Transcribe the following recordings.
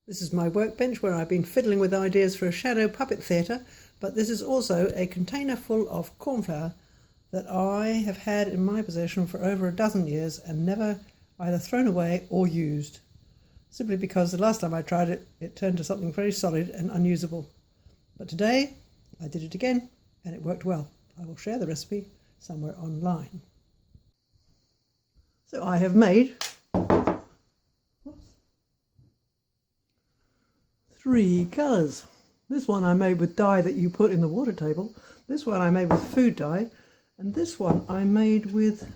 This is my workbench where I've been fiddling with ideas for a shadow puppet theatre, but this is also a container full of corn flour that I have had in my possession for over a dozen years and never either thrown away or used, simply because the last time I tried it, it turned to something very solid and unusable. But today I did it again and it worked well. I will share the recipe somewhere online. So I have made 3 colours. This one I made with dye that you put in the water table. This one I made with food dye. And this one I made with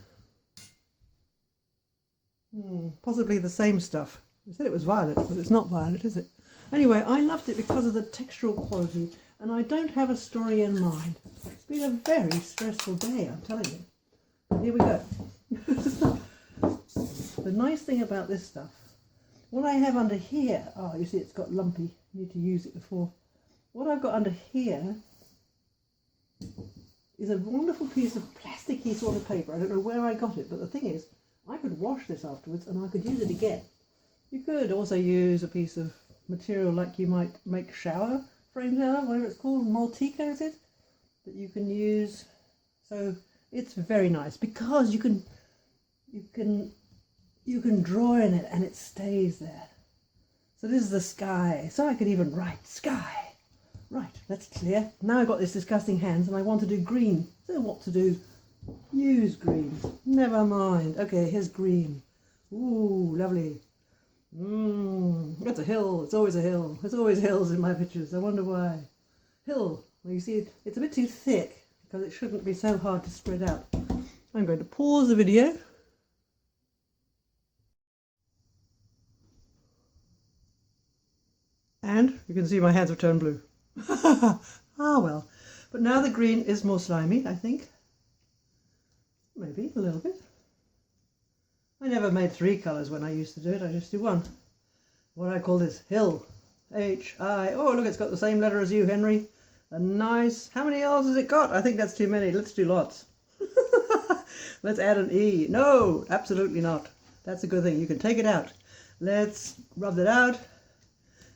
possibly the same stuff. I said it was violet, but it's not violet, is it? Anyway, I loved it because of the textural quality, and I don't have a story in mind. It's been a very stressful day, I'm telling you. But here we go. The nice thing about this stuff, what I have under here, you see it's got lumpy, need to use it before. What I've got under here is a wonderful piece of plasticky sort of paper. I don't know where I got it, but the thing is, I could wash this afterwards and I could use it again. You could also use a piece of material like you might make shower frames out of, whatever it's called, Maltica is it? That you can use. So it's very nice because you can draw in it and it stays there. So this is the sky. So I could even write sky. Right, that's clear. Now I've got this disgusting hands and I want to do green. So what to do? Use green. Never mind. Okay, here's green. Ooh, lovely. That's a hill. It's always a hill. There's always hills in my pictures. I wonder why. Hill. Well, you see, it's a bit too thick because it shouldn't be so hard to spread out. I'm going to pause the video. And you can see my hands have turned blue. Well. But now the green is more slimy, I think. Maybe a little bit. I never made 3 colours when I used to do it. I just do 1. What I call this? Hill. H-I. Oh, look, it's got the same letter as you, Henry. A nice... How many L's has it got? I think that's too many. Let's do lots. Let's add an E. No, absolutely not. That's a good thing. You can take it out. Let's rub that out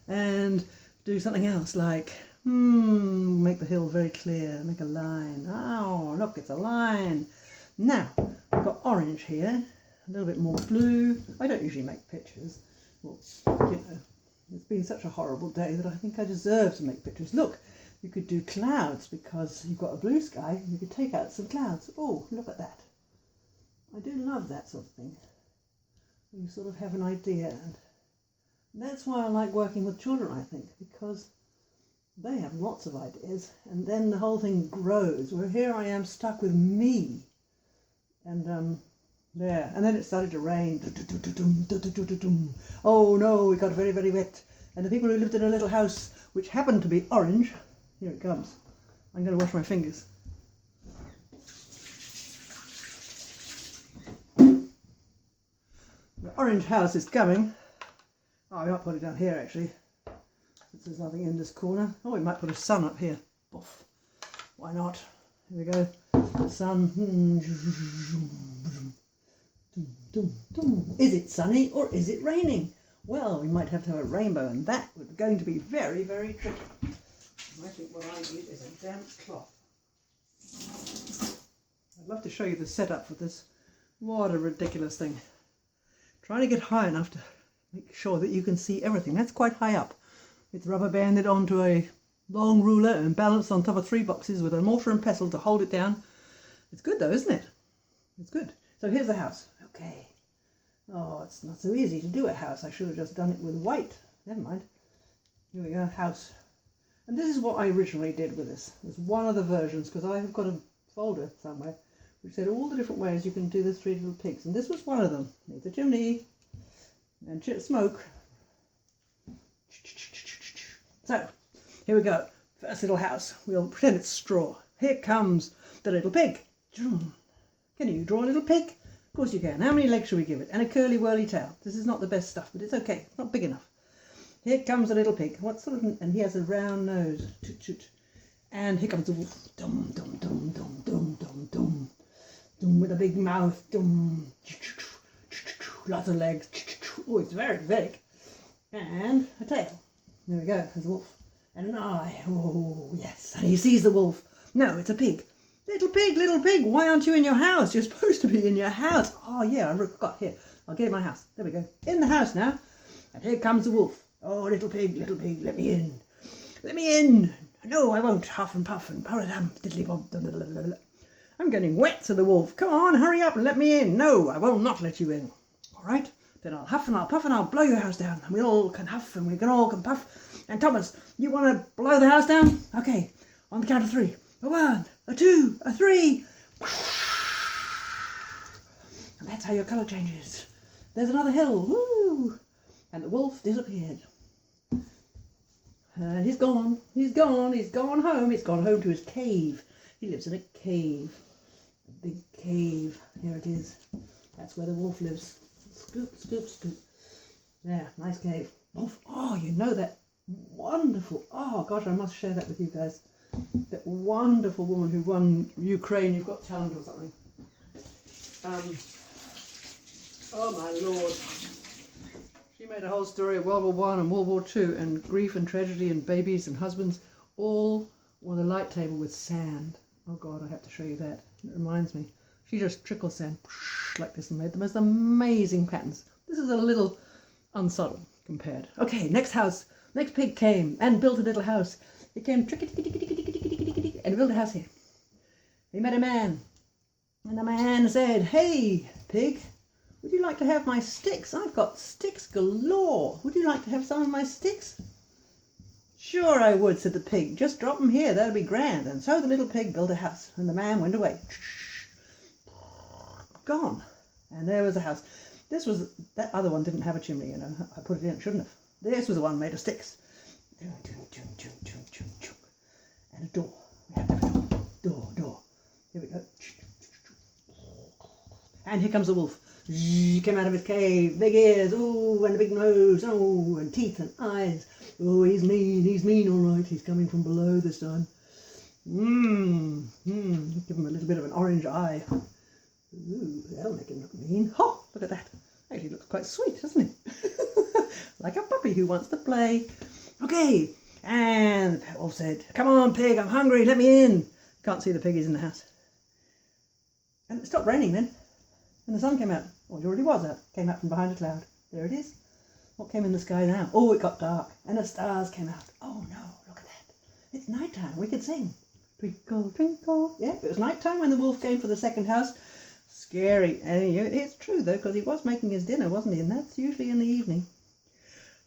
and do something else like... make the hill very clear. Make a line. Oh, look, it's a line. Now, I've got orange here. A little bit more blue. I don't usually make pictures. Well, you know, it's been such a horrible day that I think I deserve to make pictures. Look, you could do clouds because you've got a blue sky. You could take out some clouds. Oh, look at that. I do love that sort of thing. You sort of have an idea. And that's why I like working with children, I think, because they have lots of ideas and then the whole thing grows. Where here I am stuck with me. And there, and then it started to rain. Oh no, it got very, very wet. And the people who lived in a little house, which happened to be orange, here it comes. I'm going to wash my fingers. The orange house is coming. Oh, I might put it down here actually, since there's nothing in this corner. Oh, we might put a sun up here. Boof. Why not? Here we go. The sun. Is it sunny or is it raining? Well, we might have to have a rainbow, and that would going to be very, very tricky. I think what I need is a damp cloth. I'd love to show you the setup for this. What a ridiculous thing. Trying to get high enough to make sure that you can see everything. That's quite high up. It's rubber banded onto a long ruler and balanced on top of 3 boxes with a mortar and pestle to hold it down. It's good though, isn't it? It's good. So here's the house. Okay. Oh, it's not so easy to do a house. I should have just done it with white. Never mind. Here we go, house. And this is what I originally did with this. It's one of the versions, because I have got a folder somewhere which said all the different ways you can do the 3 little pigs. And this was one of them. Needs a chimney and smoke. So, here we go. First little house. We'll pretend it's straw. Here comes the little pig. Can you draw a little pig? Of course you can. How many legs should we give it? And a curly whirly tail. This is not the best stuff, but it's okay. It's not big enough. Here comes a little pig. What sort of... And he has a round nose. Toot, toot. And here comes the wolf. Dum, dum, dum, dum, dum, dum, dum. Dum, with a big mouth. Dum. Lots of legs. Oh, it's very big. and a tail. There we go, there's a wolf. And an eye. Oh, yes. And he sees the wolf. No, it's a pig. Little pig, why aren't you in your house? You're supposed to be in your house. Oh, yeah, I forgot. Here, I'll get in my house. There we go. In the house now. And here comes the wolf. Oh, little pig, let me in. Let me in. No, I won't. Huff and puff and diddly bob. I'm getting wet, said the wolf. Come on, hurry up and let me in. No, I will not let you in. All right, then I'll huff and I'll puff and I'll blow your house down. And we all can huff and we can all can puff. And Thomas, you want to blow the house down? Okay, on the count of 3. A 1, a 2, a 3. And that's how your colour changes. There's another hill. Woo! And the wolf disappeared. And he's gone home, he's gone home to his cave. He lives in a cave, a big cave, here it is. That's where the wolf lives. Scoop, scoop, scoop. There, nice cave. Wolf, oh, you know that wonderful, oh gosh, I must share that with you guys. That wonderful woman who won Ukraine, You've Got Talent or something. Oh my Lord. She made a whole story of World War I and World War II and grief and tragedy and babies and husbands, all on a light table with sand. Oh God, I have to show you that. It reminds me. She just trickles sand like this and made the most amazing patterns. This is a little unsubtle compared. Okay, next house. Next pig came and built a little house. He came and built a house here. He met a man. And the man said, "Hey, pig, would you like to have my sticks? I've got sticks galore. Would you like to have some of my sticks?" "Sure I would," said the pig. "Just drop them here, that'll be grand." And so the little pig built a house, and the man went away. Gone. And there was the house. That other one didn't have a chimney, you know. I put it in, shouldn't have. This was the one made of sticks. And a door. We have to have a door. Here we go. And here comes the wolf. He came out of his cave, big ears, ooh, and a big nose, oh, and teeth and eyes. Oh, he's mean, all right. He's coming from below this time. Give him a little bit of an orange eye. Ooh, that'll make him look mean. Oh, look at that. Actually looks quite sweet, doesn't he? Like a puppy who wants to play. Okay, and the wolf said, "Come on, pig, I'm hungry, let me in." Can't see the piggies in the house. And it stopped raining then. And the sun came out. Well, it already was out. Came out from behind a cloud. There it is. What came in the sky now? Oh, it got dark. And the stars came out. Oh no, look at that. It's night time. We could sing. Twinkle, twinkle. Yeah, it was night time when the wolf came for the second house. Scary. And it's true though, because he was making his dinner, wasn't he? And that's usually in the evening.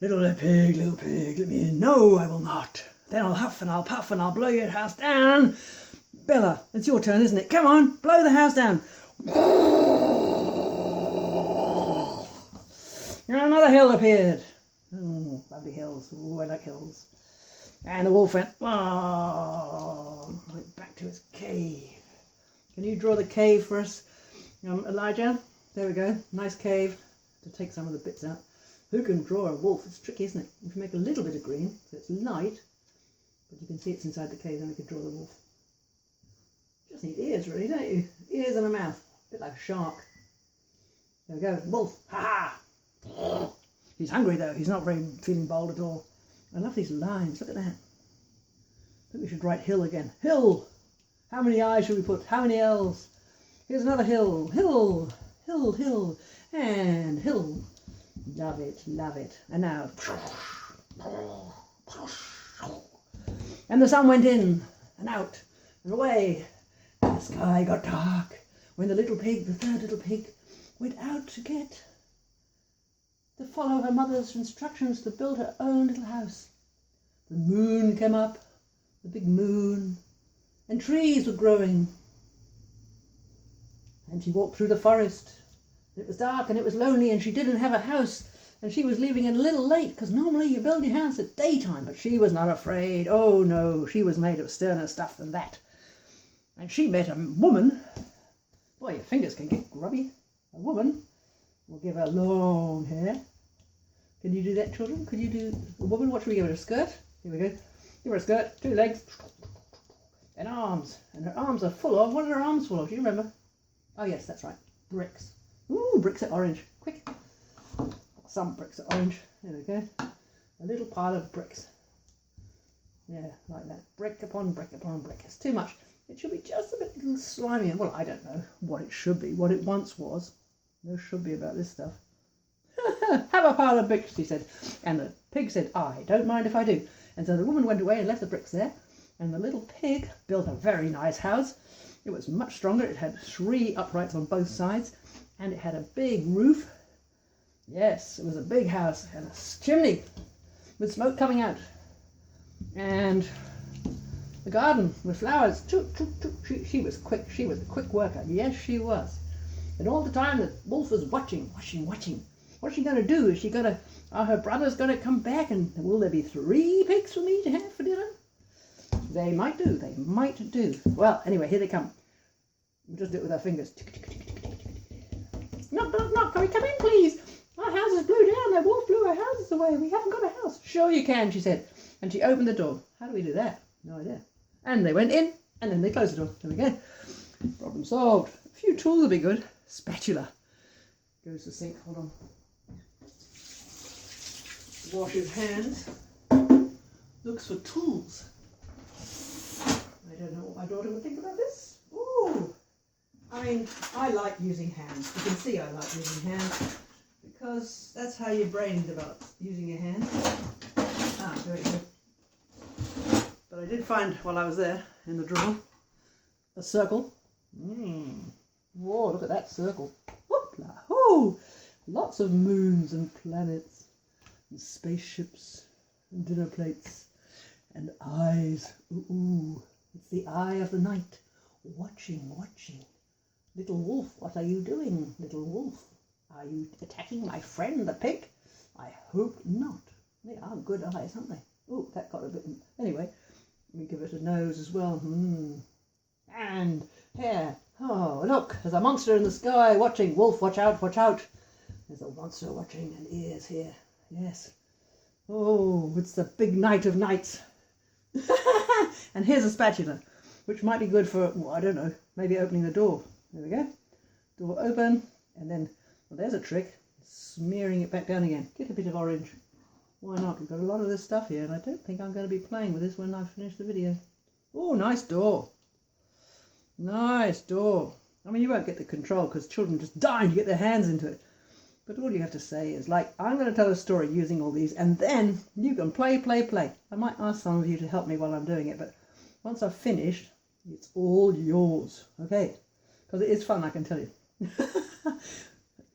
Little pig, let me in. No, I will not. Then I'll huff and I'll puff and I'll blow your house down. Bella, it's your turn, isn't it? Come on, blow the house down. And another hill appeared. Oh, lovely hills. Oh, I like hills. And the wolf went back to his cave. Can you draw the cave for us, Elijah? There we go. Nice cave. To take some of the bits out. Who can draw a wolf? It's tricky, isn't it? If you make a little bit of green, so it's light, but you can see it's inside the cave, then we can draw the wolf. Just need ears, really, don't you? Ears and a mouth. A bit like a shark. There we go. Wolf. Ha ha! He's hungry though. He's not very feeling bold at all. I love these lines. Look at that. I think we should write hill again. Hill! How many I's should we put? How many L's? Here's another hill. Hill! Hill, hill. And hill. Love it, love it. And now. And the sun went in and out and away. And the sky got dark when the little pig, the third little pig, went out to follow her mother's instructions to build her own little house. The moon came up, the big moon, and trees were growing. And she walked through the forest. It was dark and it was lonely and she didn't have a house. And she was leaving it a little late because normally you build your house at daytime. But she was not afraid. Oh no, she was made of sterner stuff than that. And she met a woman. Boy, your fingers can get grubby. A woman. We'll give her long hair. Can you do that, children? Could you do a woman? What should we give her? A skirt? Here we go. Give her a skirt, 2 legs, and arms. And her arms are full of, what are her arms full of? Do you remember? Oh yes, that's right. Bricks. Ooh, bricks are orange. Quick. some bricks are orange. There we go. A little pile of bricks. Yeah, like that. Brick upon brick upon brick. It's too much. It should be just a bit little slimy. Well, I don't know what it should be, what it once was. There should be about this stuff. Have a pile of bricks, she said. And the pig said, I don't mind if I do. And so the woman went away and left the bricks there. And the little pig built a very nice house. It was much stronger. It had 3 uprights on both sides. And it had a big roof. Yes, it was a big house. And a chimney with smoke coming out. And the garden with flowers. She was quick. She was a quick worker. Yes, she was. And all the time the wolf was watching. What's she going to do? Is she going to, are her brothers going to come back? And will there be 3 pigs for me to have for dinner? They might do. They might do. Well, anyway, here they come. We'll just do it with our fingers. Knock, knock, knock. Can we come in, please? Our houses blew down. The wolf blew our houses away. We haven't got a house. Sure you can, she said. And she opened the door. How do we do that? No idea. And they went in, and then they closed the door. There we go. Problem solved. A few tools would be good. Spatula. Goes to the sink. Hold on. Wash his hands. Looks for tools. I don't know what my daughter would think about this. Ooh. I mean, I like using hands. You can see I like using hands because that's how your brain develops, using your hands. Ah, there we go. But I did find, while I was there, in the drawer, a circle. Whoa, look at that circle. Whoopla. Ooh. Lots of moons and planets and spaceships and dinner plates and eyes. Ooh. It's the eye of the night. Watching. Little wolf, what are you doing, little wolf? Are you attacking my friend, the pig? I hope not. They are good eyes, aren't they? Oh, that got a bit... Anyway, we give it a nose as well. And hair. Oh, look, there's a monster in the sky watching. Wolf, watch out, watch out. There's a monster watching and ears here. Yes. Oh, it's the big night of nights. And here's a spatula, which might be good for, well, I don't know, maybe opening the door. There we go. Door open, and then, well, there's a trick. Smearing it back down again. Get a bit of orange. Why not? We've got a lot of this stuff here, and I don't think I'm going to be playing with this when I finish the video. Oh, nice door. Nice door. I mean, you won't get the control because children just dying to get their hands into it. But all you have to say is, like, I'm going to tell a story using all these, and then you can play. I might ask some of you to help me while I'm doing it, but once I've finished, it's all yours. Okay? Because it is fun, I can tell you.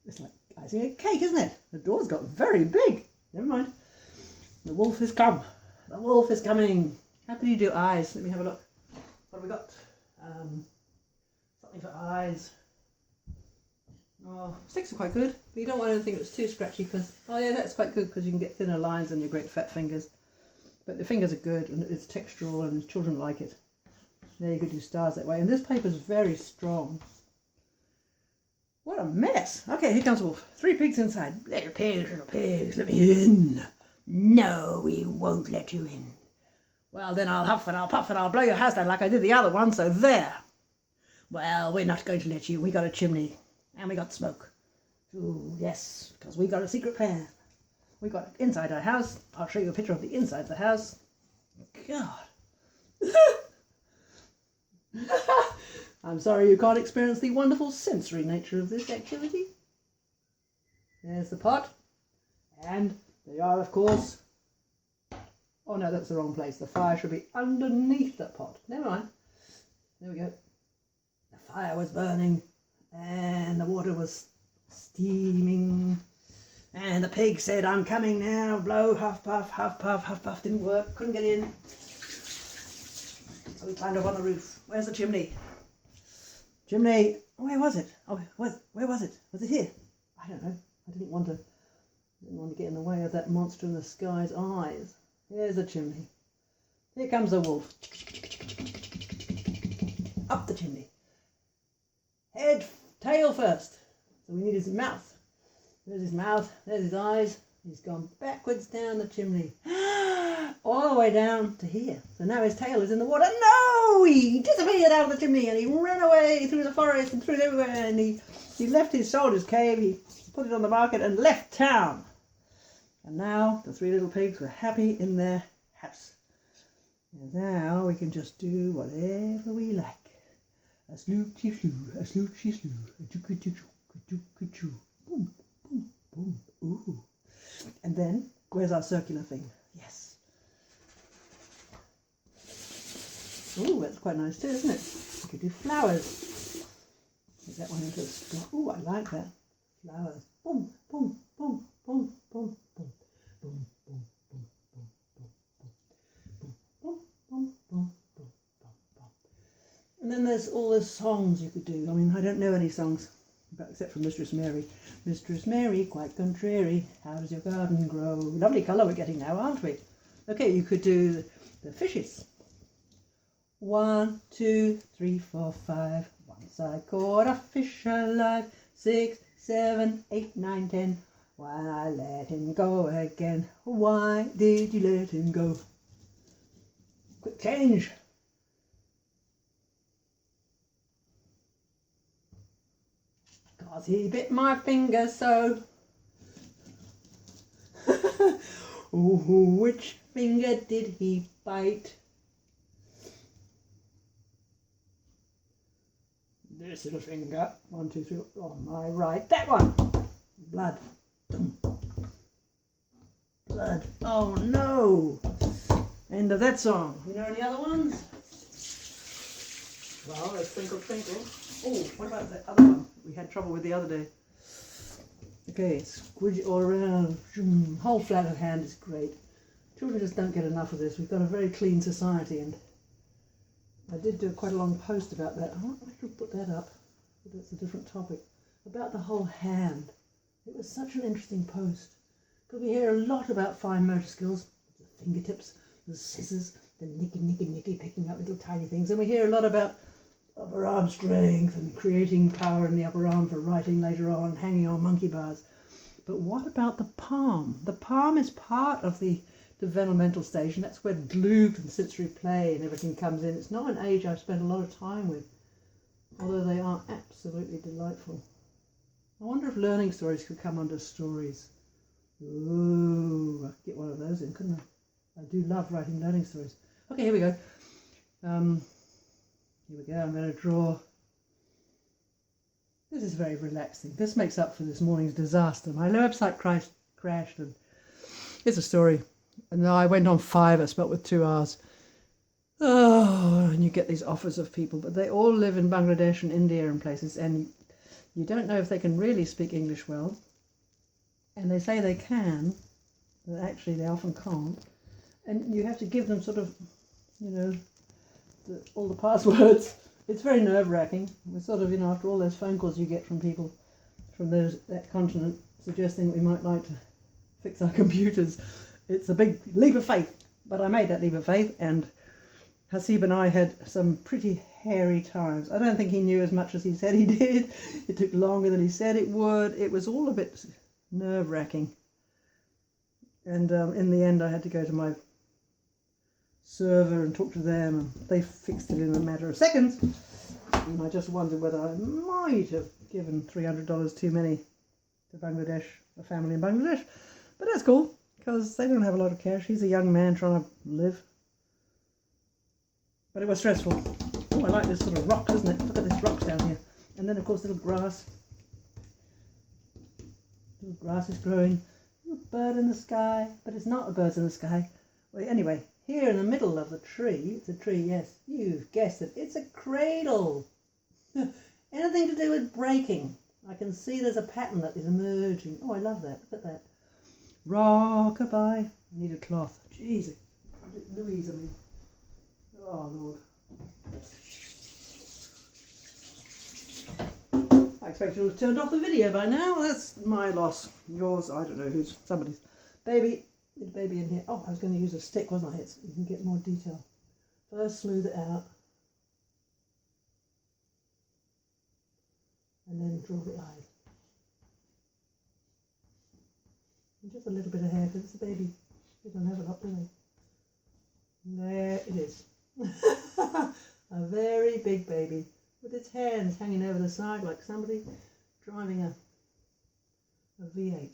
It's like icing a cake, isn't it? The door's got very big. Never mind. The wolf has come. The wolf is coming. How can you do eyes? Let me have a look. What have we got? Something for eyes. Oh, sticks are quite good, but you don't want anything that's too scratchy because, oh yeah, that's quite good because you can get thinner lines on your great fat fingers. But the fingers are good and it's textural and children like it. There you could do stars that way. And this paper is very strong. What a mess. Okay, here comes Wolf. 3 pigs inside. Little pigs, let me in. No, we won't let you in. Well, then I'll huff and I'll puff and I'll blow your house down like I did the other one, so there. Well, we're not going to let you. We got a chimney. And we got smoke. Ooh, yes, because we got a secret plan. We got it inside our house. I'll show you a picture of the inside of the house. God. I'm sorry you can't experience the wonderful sensory nature of this activity. There's the pot. And they are, of course... Oh no, that's the wrong place. The fire should be underneath the pot. Never mind. There we go. The fire was burning. And the water was steaming. And the pig said, I'm coming now. Blow, huff, puff, huff, puff, huff, puff. Didn't work. Couldn't get in. So we climbed up on the roof. Where's the chimney? Chimney. Where was it? Oh, where was it? Was it here? I don't know. I didn't want to get in the way of that monster in the sky's eyes. Here's the chimney. Here comes the wolf. Up the chimney. Head, tail first. So we need his mouth. There's his mouth. There's his eyes. He's gone backwards down the chimney. All the way down to here. So now his tail is in the water. No! He disappeared out of the chimney and he ran away through the forest and through everywhere and he left his soldier's cave. He put it on the market and left town. And now the three little pigs were happy in their house. And now we can just do whatever we like. A sloochy sloo, a sloochy sloo, a choo-ka-choo, a choo-ka-choo. Boom, boom, boom, ooh. And then, where's our circular thing? Yes. Ooh, that's quite nice too, isn't it? We could do flowers. Make that one into a star. Ooh, I like that. Flowers. Boom, boom, boom, boom, boom, boom, boom, boom, boom, boom, boom, boom, boom, boom, boom, boom. And then there's all those songs you could do. I mean, I don't know any songs, except for Mistress Mary. Mistress Mary, quite contrary, how does your garden grow? Lovely colour we're getting now, aren't we? Okay, you could do the fishes. 1, 2, 3, 4, 5. Once I caught a fish alive. 6, 7, 8, 9, 10. Why I let him go again? Why did you let him go? Quick change. Cause he bit my finger so. Oh, which finger did he bite? This little finger. 1, 2, 3. On my right. That one. Blood. Blood. Oh no. End of that song. You know any other ones? Well, there's Twinkle Twinkle. Oh, what about the other one we had trouble with the other day? Okay, squidge it all around. Whole flat of hand is great. Children just don't get enough of this. We've got a very clean society, and I did do quite a long post about that. I should put that up, but that's a different topic. About the whole hand. It was such an interesting post, because we hear a lot about fine motor skills, the fingertips, the scissors, the nicky, picking up little tiny things, and we hear a lot about upper arm strength and creating power in the upper arm for writing later on, hanging on monkey bars. But what about the palm? The palm is part of the developmental stage, and that's where gloop and sensory play and everything comes in. It's not an age I've spent a lot of time with, although they are absolutely delightful. I wonder if learning stories could come under stories. Ooh, I could get one of those in, couldn't I? I do love writing learning stories. Okay, here we go. Here we go, I'm going to draw. This is very relaxing. This makes up for this morning's disaster. My website crashed, and it's a story. And I went on Fiverr, spelt with 2 R's. Oh, and you get these offers of people, but they all live in Bangladesh and India and places, and you don't know if they can really speak English well. And they say they can, but actually they often can't. And you have to give them sort of, you know, all the passwords. It's very nerve-wracking. We're sort of, you know, after all those phone calls you get from people from that continent suggesting that we might like to fix our computers, it's a big leap of faith. But I made that leap of faith, and Hasib and I had some pretty hairy times. I don't think he knew as much as he said he did. It took longer than he said it would. It was all a bit nerve-wracking. And in the end I had to go to my server and talk to them, and they fixed it in a matter of seconds. And I just wondered whether I might have given $300 too many to Bangladesh, a family in Bangladesh. But that's cool, because they don't have a lot of cash. He's a young man trying to live. But it was stressful. Oh, I like this sort of rock, isn't it? Look at this rocks down here. And then of course little grass. Little grass is growing. Little bird in the sky. But it's not a bird in the sky. Well, anyway, here in the middle of the tree, it's a tree, yes, you've guessed it, it's a cradle. Anything to do with breaking. I can see there's a pattern that is emerging. Oh, I love that, look at that. Rock-a-bye. I need a cloth. Jeez, Louise, I mean. Oh, Lord. I expect you'll have turned off the video by now. That's my loss. Yours, I don't know whose, somebody's. Baby. The baby in here. Oh, I was going to use a stick, wasn't I? You can get more detail. First, smooth it out. And then draw the eye. And just a little bit of hair, because it's a baby. They don't have a lot, do they? There it is. A very big baby, with its hands hanging over the side like somebody driving a V8.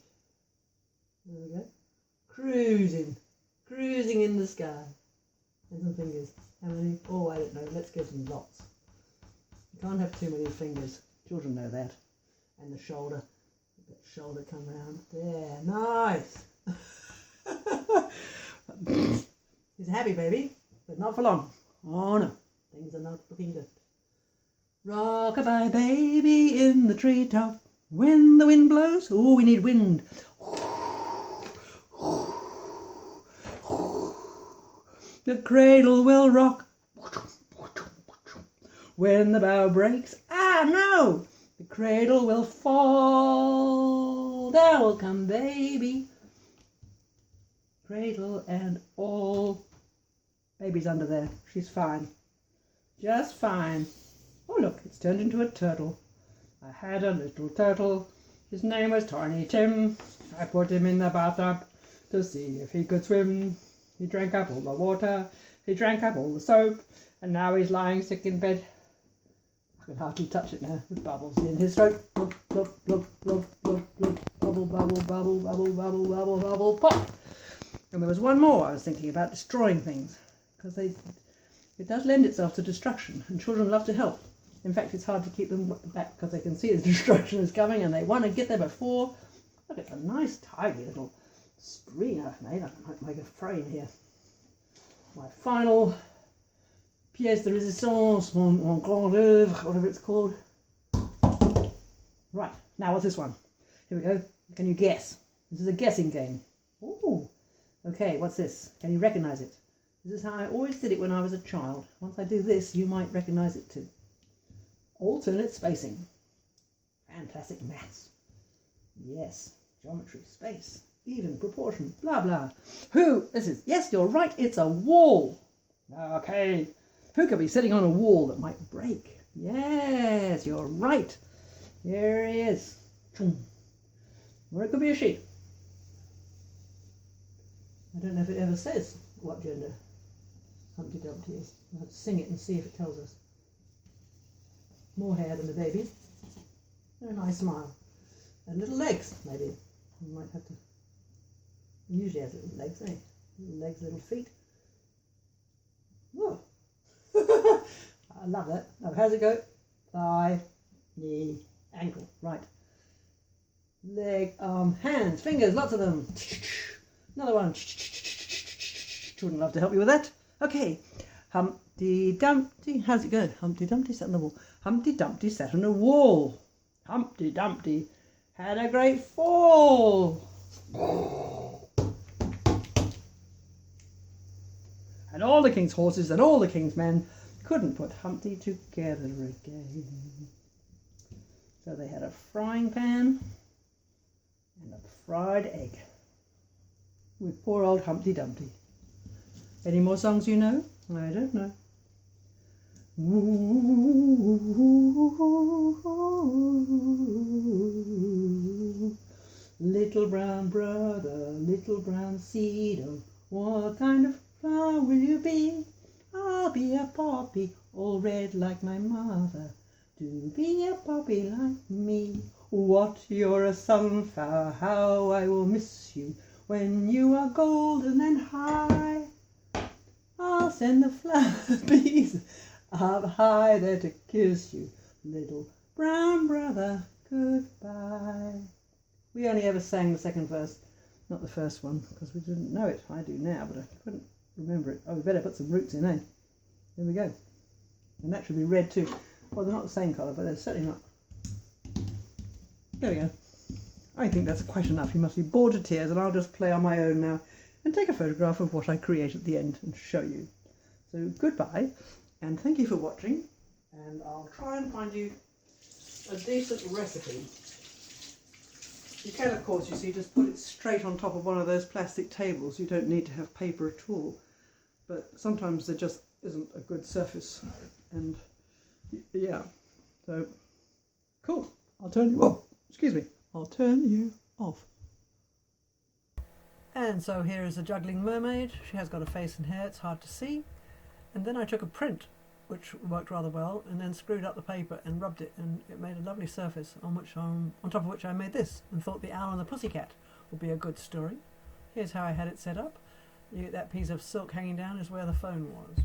There we go. cruising in the sky. And some fingers. How many? Oh, I don't know. Let's give them lots. You can't have too many fingers. Children know that. And the shoulder. Let the shoulder come round. There. Nice. He's a happy baby, but not for long. Oh no. Things are not looking good. Rock-a-bye baby in the treetop. When the wind blows. Oh, we need wind. The cradle will rock. When the bough breaks. Ah, no! The cradle will fall. Down will come baby. Cradle and all. Baby's under there. She's fine. Just fine. Oh, look, it's turned into a turtle. I had a little turtle. His name was Tiny Tim. I put him in the bathtub to see if he could swim. He drank up all the water. He drank up all the soap. And now he's lying sick in bed. I can hardly touch it now with bubbles in his throat. Blub, blub, blub, blub, blub, blub. Bubble, bubble, bubble, bubble, bubble, bubble, bubble, pop. And there was one more I was thinking about, destroying things. Because it does lend itself to destruction. And children love to help. In fact, it's hard to keep them back because they can see the destruction is coming and they want to get there before. Look, it's a nice, tidy little screen I've made. I might make a frame here. My final pièce de résistance, mon grand œuvre, whatever it's called. Right, now what's this one? Here we go. Can you guess? This is a guessing game. Ooh. Okay, what's this? Can you recognise it? This is how I always did it when I was a child. Once I do this, you might recognise it too. Alternate spacing. Fantastic maths. Yes. Geometry, space, even, proportion, blah blah. Who? This is, yes, you're right, it's a wall. Okay. Who could be sitting on a wall that might break? Yes, you're right. Here he is. Or it could be a sheep. I don't know if it ever says what gender Humpty Dumpty is. We'll have to sing it and see if it tells us. More hair than the baby's. And a nice smile. And little legs, maybe. You might have to. He usually has little legs, eh? Little legs, little feet. Whoa. I love that. Now, how's it go? Thigh, knee, ankle. Right. Leg, arm, hands, fingers, lots of them. Another one. Children love to help you with that. Okay. Humpty Dumpty. How's it go? Humpty Dumpty sat on the wall. Humpty Dumpty sat on a wall. Humpty Dumpty had a great fall. And all the king's horses and all the king's men couldn't put Humpty together again. So they had a frying pan and a fried egg with poor old Humpty Dumpty. Any more songs you know? I don't know. Ooh, little brown brother, little brown seed, oh, what kind of flower will you be? I'll be a poppy, all red like my mother. Do be a poppy like me. What, you're a sunflower, how I will miss you when you are golden and high. I'll send the flower bees up high there to kiss you, little brown brother, goodbye. We only ever sang the second verse, not the first one, because we didn't know it. I do now, but I couldn't remember it. Oh, we better put some roots in, eh? There we go. And that should be red too. Well, they're not the same colour, but they're certainly not. There we go. I think that's quite enough. You must be bored to tears, and I'll just play on my own now and take a photograph of what I create at the end and show you. So goodbye, and thank you for watching, and I'll try and find you a decent recipe. You can, of course, you see, just put it straight on top of one of those plastic tables. You don't need to have paper at all, but sometimes there just isn't a good surface, and yeah, so cool. I'll turn you off. Excuse me. I'll turn you off. And so here is a juggling mermaid. She has got a face and hair, it's hard to see. And then I took a print, which worked rather well, and then screwed up the paper and rubbed it, and it made a lovely surface on top of which I made this, and thought the Owl and the Pussycat would be a good story. Here's how I had it set up. That piece of silk hanging down is where the phone was.